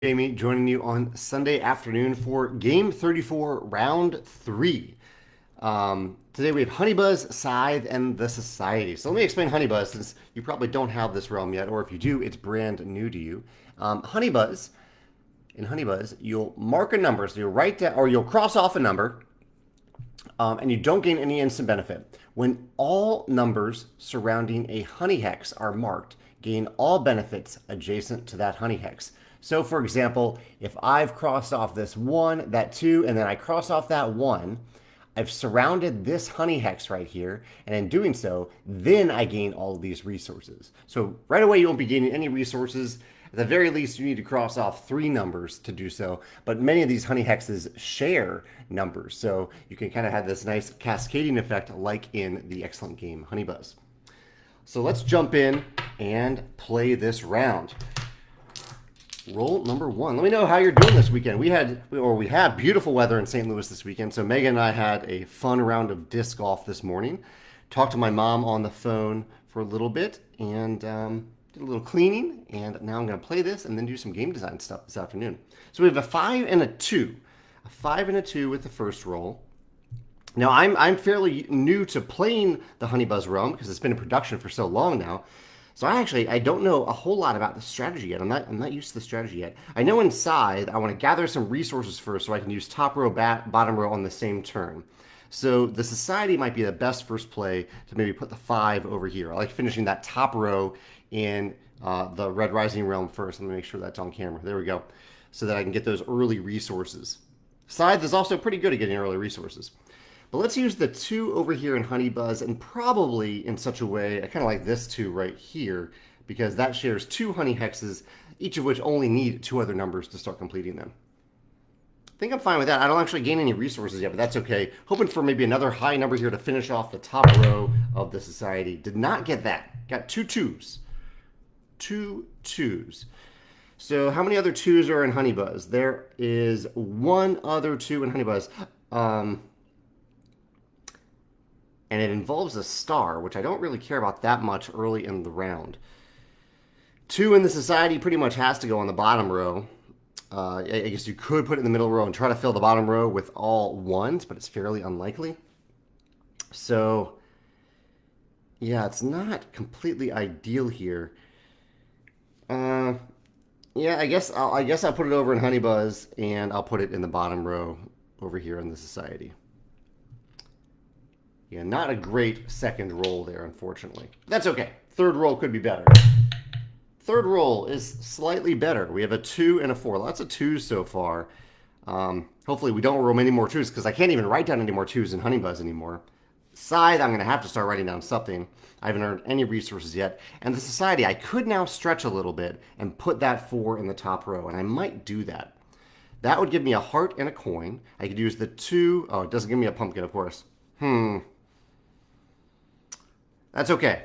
Jamie joining you on Sunday afternoon for Game 34, Round 3. Today we have Honeybuzz, Scythe, and the Society. So let me explain Honeybuzz since you probably don't have this realm yet, or if you do, it's brand new to you. Honeybuzz, in Honeybuzz, you'll mark a number, so you'll write down, or you'll cross off a number, and you don't gain any instant benefit. When all numbers surrounding a honey hex are marked, gain all benefits adjacent to that honey hex. So, for example, if I've crossed off this 1, that 2, and then I cross off that 1, I've surrounded this honey hex right here, and in doing so, then I gain all of these resources. So right away, you won't be gaining any resources. At the very least, you need to cross off 3 numbers to do so, but many of these honey hexes share numbers, so you can kind of have this nice cascading effect like in the excellent game Honeybuzz. So let's jump in and play this round. Roll number 1. Let me know how you're doing this weekend. We have beautiful weather in St. Louis this weekend. So Megan and I had a fun round of disc golf this morning. Talked to my mom on the phone for a little bit and did a little cleaning. And now I'm going to play this and then do some game design stuff this afternoon. So we have a 5 and a 2. A 5 and a 2 with the first roll. Now I'm fairly new to playing the Honeybuzz realm because it's been in production for so long now. So I don't know a whole lot about the strategy yet. I'm not used to the strategy yet. I know in Scythe, I want to gather some resources first so I can use top row, bottom row on the same turn. So the Society might be the best first play to maybe put the 5 over here. I like finishing that top row in the Red Rising realm first. Let me make sure that's on camera. There we go. So that I can get those early resources. Scythe is also pretty good at getting early resources. But let's use the 2 over here in Honeybuzz, and probably in such a way, I kind of like this 2 right here, because that shares 2 honey hexes, each of which only need 2 other numbers to start completing them. I think I'm fine with that. I don't actually gain any resources yet, but that's okay. Hoping for maybe another high number here to finish off the top row of the Society. Did not get that. Got 2 2s. 2 2s. So how many other 2s are in Honeybuzz? There is 1 other 2 in Honeybuzz. And it involves a star, which I don't really care about that much early in the round. 2 in the Society pretty much has to go on the bottom row. I guess you could put it in the middle row and try to fill the bottom row with all 1s, but it's fairly unlikely. So, yeah, it's not completely ideal here. Yeah, I guess I'll put it over in Honeybuzz, and I'll put it in the bottom row over here in the Society. Yeah, not a great second roll there, unfortunately. That's okay. Third roll could be better. Third roll is slightly better. We have a 2 and a 4. Lots of 2s so far. Hopefully we don't roll many more 2s because I can't even write down any more 2s in Honeybuzz anymore. Scythe, I'm going to have to start writing down something. I haven't earned any resources yet. And the Society, I could now stretch a little bit and put that 4 in the top row, and I might do that. That would give me a heart and a coin. I could use the 2. Oh, it doesn't give me a pumpkin, of course. That's okay.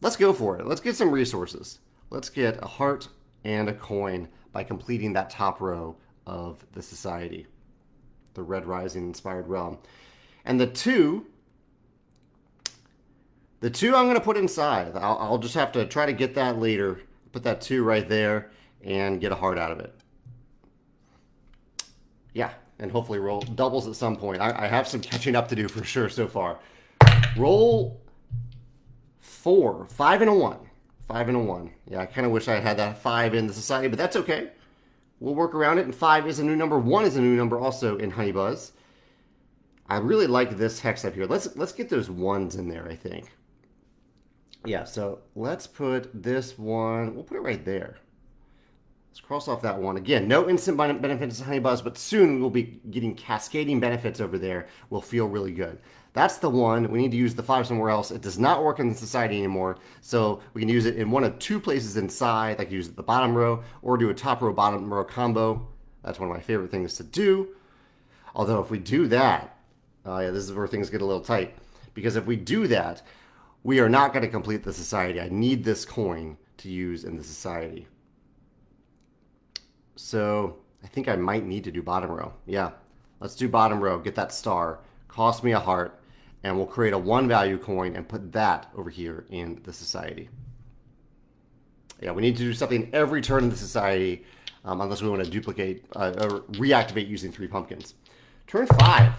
Let's go for it. Let's get some resources. Let's get a heart and a coin by completing that top row of the Society, the Red Rising inspired realm. And the 2 I'm going to put inside. I'll just have to try to get that later. Put that 2 right there and get a heart out of it. Yeah, and hopefully roll doubles at some point. I have some catching up to do for sure so far. Roll 4, 5 and a 1. 5 and a 1. Yeah, I kind of wish I had that 5 in the Society, but that's okay. We'll work around it, and 5 is a new number. 1 is a new number also in Honeybuzz. I really like this hex up here. Let's get those 1s in there, I think. Yeah, so let's put this one, we'll put it right there. Let's cross off that 1. Again, no instant benefits in Honeybuzz, but soon we'll be getting cascading benefits over there. We'll feel really good. That's the 1. We need to use the 5 somewhere else. It does not work in the Society anymore, so we can use it in one of 2 places inside. I can use it at the bottom row or do a top row, bottom row combo. That's one of my favorite things to do. Although if we do that, yeah, this is where things get a little tight. Because if we do that, we are not going to complete the Society. I need this coin to use in the Society. So I think I might need to do bottom row. Yeah, let's do bottom row. Get that star. Cost me a heart. And we'll create a 1 value coin and put that over here in the Society. Yeah, we need to do something every turn in the Society. unless we want to duplicate or reactivate using 3 pumpkins. Turn 5.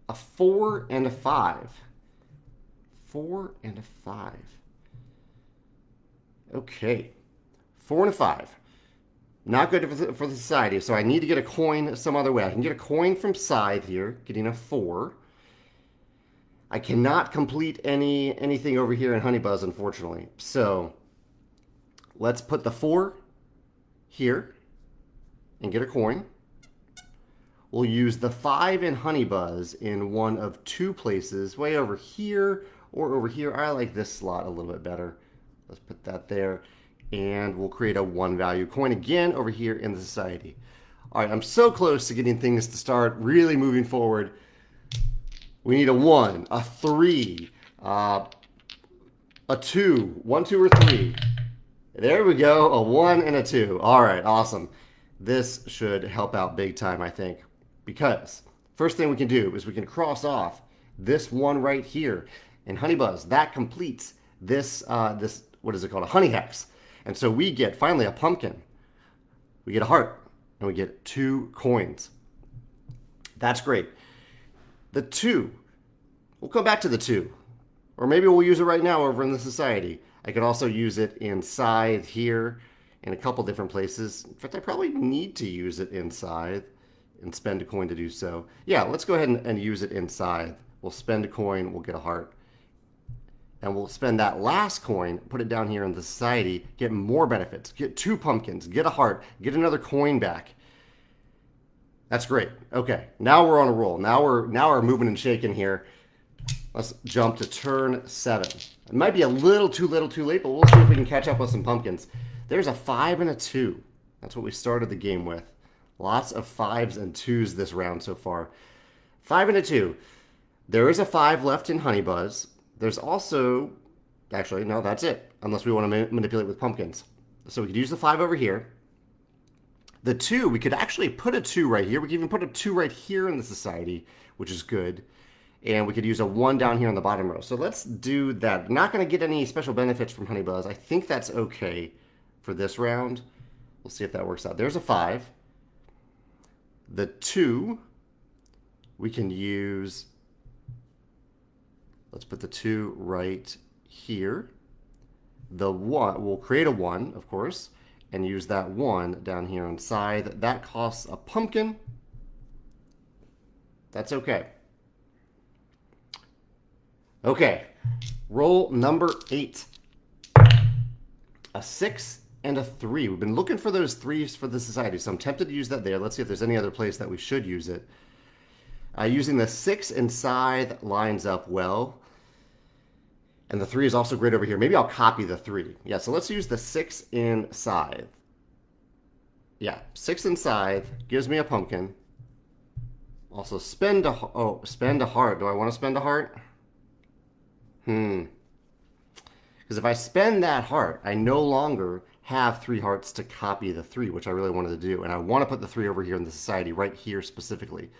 A 4 and a 5. 4 and a 5. Okay. 4 and a 5. Not good for the society, so I need to get a coin some other way. I can get a coin from Scythe here, getting a 4. I cannot complete anything over here in Honeybuzz, unfortunately. So let's put the 4 here and get a coin. We'll use the 5 in Honeybuzz in one of 2 places, way over here or over here. I like this slot a little bit better. Let's put that there. And we'll create a 1 value coin again over here in the society. All right, I'm so close to getting things to start really moving forward. We need a 1, a 3, a 2, 1, 2, or 3. There we go, a 1 and a 2. All right, awesome. This should help out big time, I think, because first thing we can do is we can cross off this 1 right here in Honeybuzz. That completes this, what is it called, a honey hex. And so we get, finally, a pumpkin. We get a heart, and we get 2 coins. That's great. The 2, we'll come back to the 2. Or maybe we'll use it right now over in the society. I could also use it in Scythe here, in a couple different places. In fact, I probably need to use it in Scythe and spend a coin to do so. Yeah, let's go ahead and use it in Scythe. We'll spend a coin, we'll get a heart. And we'll spend that last coin, put it down here in the society, get more benefits, get 2 pumpkins, get a heart, get another coin back. That's great. Okay, now we're on a roll. Now we're moving and shaking here. Let's jump to turn 7. It might be a little too late, but we'll see if we can catch up with some pumpkins. There's a 5 and a 2. That's what we started the game with. Lots of 5s and 2s this round so far. 5 and a 2. There is a 5 left in Honeybuzz. There's also, actually, no, that's it, unless we want to manipulate with pumpkins. So we could use the 5 over here. The 2, we could actually put a 2 right here. We could even put a 2 right here in the society, which is good. And we could use a 1 down here on the bottom row. So let's do that. Not going to get any special benefits from Honeybuzz. I think that's okay for this round. We'll see if that works out. There's a 5. The 2, we can use... Let's put the 2 right here. The 1, we'll create a 1, of course, and use that 1 down here on Scythe. That costs a pumpkin. That's okay. Okay, roll number 8. A 6 and a 3. We've been looking for those 3s for the society, so I'm tempted to use that there. Let's see if there's any other place that we should use it. Using the 6 in Scythe lines up well. And the 3 is also great over here. Maybe I'll copy the 3. Yeah, so let's use the 6 in Scythe. Yeah, 6 in Scythe gives me a pumpkin. Also spend a heart. Do I want to spend a heart? Because if I spend that heart, I no longer have 3 hearts to copy the 3, which I really wanted to do. And I want to put the 3 over here in the society, right here specifically.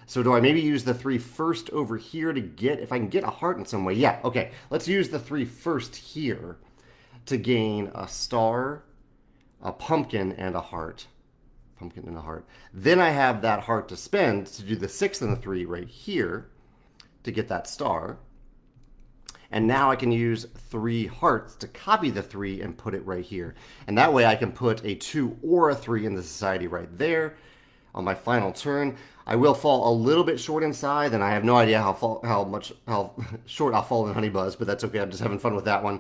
So do I maybe use the 3 first over here to get, if I can get a heart in some way? Yeah, okay. Let's use the 3 first here to gain a star, a pumpkin, and a heart. Pumpkin and a heart. Then I have that heart to spend to do the 6 and the 3 right here to get that star. And now I can use 3 hearts to copy the 3 and put it right here. And that way I can put a 2 or a 3 in the society right there on my final turn. I will fall a little bit short inside, and I have no idea how short I'll fall in Honeybuzz, but that's okay. I'm just having fun with that one.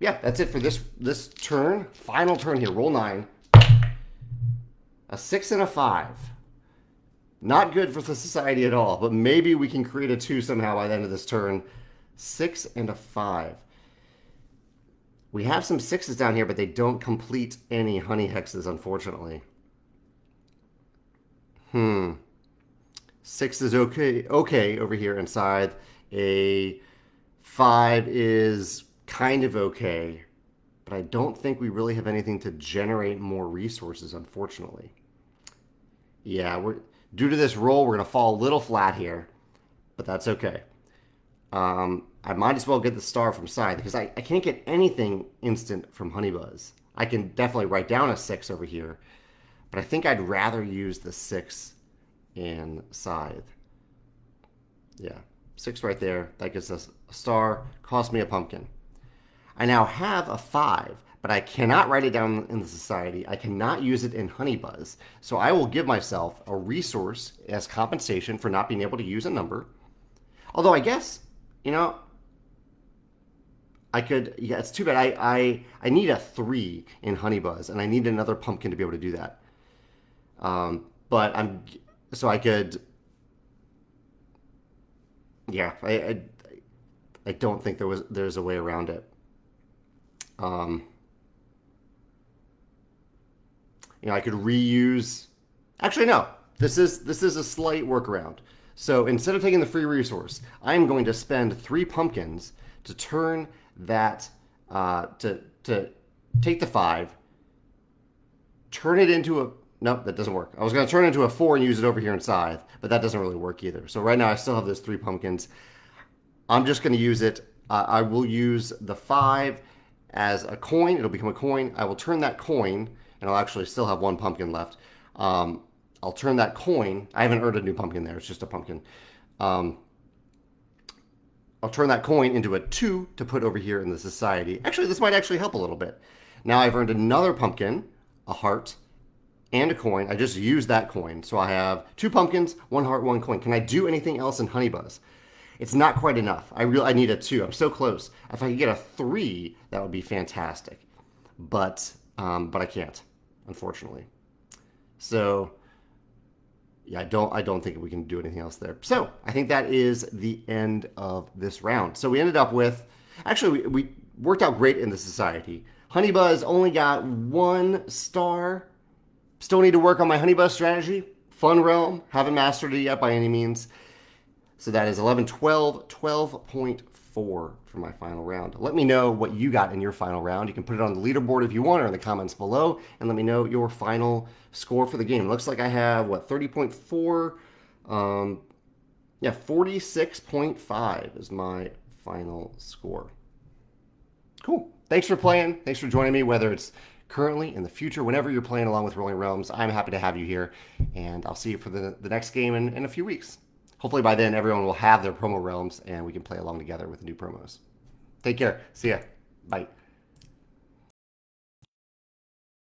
Yeah, that's it for this turn. Final turn here. Roll 9. A 6 and a 5. Not good for the society at all, but maybe we can create a 2 somehow by the end of this turn. 6 and a 5. We have some 6s down here, but they don't complete any honey hexes, unfortunately. 6 is okay over here inside. A 5 is kind of okay, but I don't think we really have anything to generate more resources, unfortunately. Yeah, due to this roll, we're going to fall a little flat here, but that's okay. I might as well get the star from Scythe because I can't get anything instant from Honeybuzz. I can definitely write down a 6 over here, but I think I'd rather use the 6 in Scythe. Yeah, 6 right there. That gives us a star, cost me a pumpkin. I now have a 5, but I cannot write it down in the society. I cannot use it in Honeybuzz. So I will give myself a resource as compensation for not being able to use a number. Although I guess, you know, I could, yeah, it's too bad. I need a 3 in Honeybuzz, and I need another pumpkin to be able to do that. But so I could, yeah, I don't think there's a way around it. Um, I could reuse. Actually, no. This is a slight workaround. So instead of taking the free resource, I'm going to spend 3 pumpkins to turn that to take the 5, turn it into a. Nope, that doesn't work. I was going to turn it into a 4 and use it over here in Scythe, but that doesn't really work either. So right now I still have those 3 pumpkins. I'm just going to use it. I will use the 5 as a coin. It'll become a coin. I will turn that coin, and I'll actually still have 1 pumpkin left. I'll turn that coin. I haven't earned a new pumpkin there. It's just a pumpkin. Um, I'll turn that coin into a 2 to put over here in the society. Actually, this might actually help a little bit. Now I've earned another pumpkin, a heart, and a coin. I just used that coin. So I have 2 pumpkins, 1 heart, 1 coin. Can I do anything else in Honeybuzz? It's not quite enough. I need a 2. I'm so close. If I could get a 3, that would be fantastic. But I can't, unfortunately. So yeah, I don't think we can do anything else there. So I think that is the end of this round. So we ended up with, actually we worked out great in the society. Honeybuzz only got 1 star. Still need to work on my Honeybuzz strategy. Fun realm, haven't mastered it yet by any means. So that is 11, 12, 12.4 for my final round. Let me know what you got in your final round. You can put it on the leaderboard if you want or in the comments below, and let me know your final score for the game. It looks like I have, 30.4? Yeah, 46.5 is my final score. Cool. Thanks for playing. Thanks for joining me, whether it's currently, in the future, whenever you're playing along with Rolling Realms. I'm happy to have you here, and I'll see you for the next game in a few weeks. Hopefully by then everyone will have their promo realms and we can play along together with the new promos. Take care. See ya. Bye.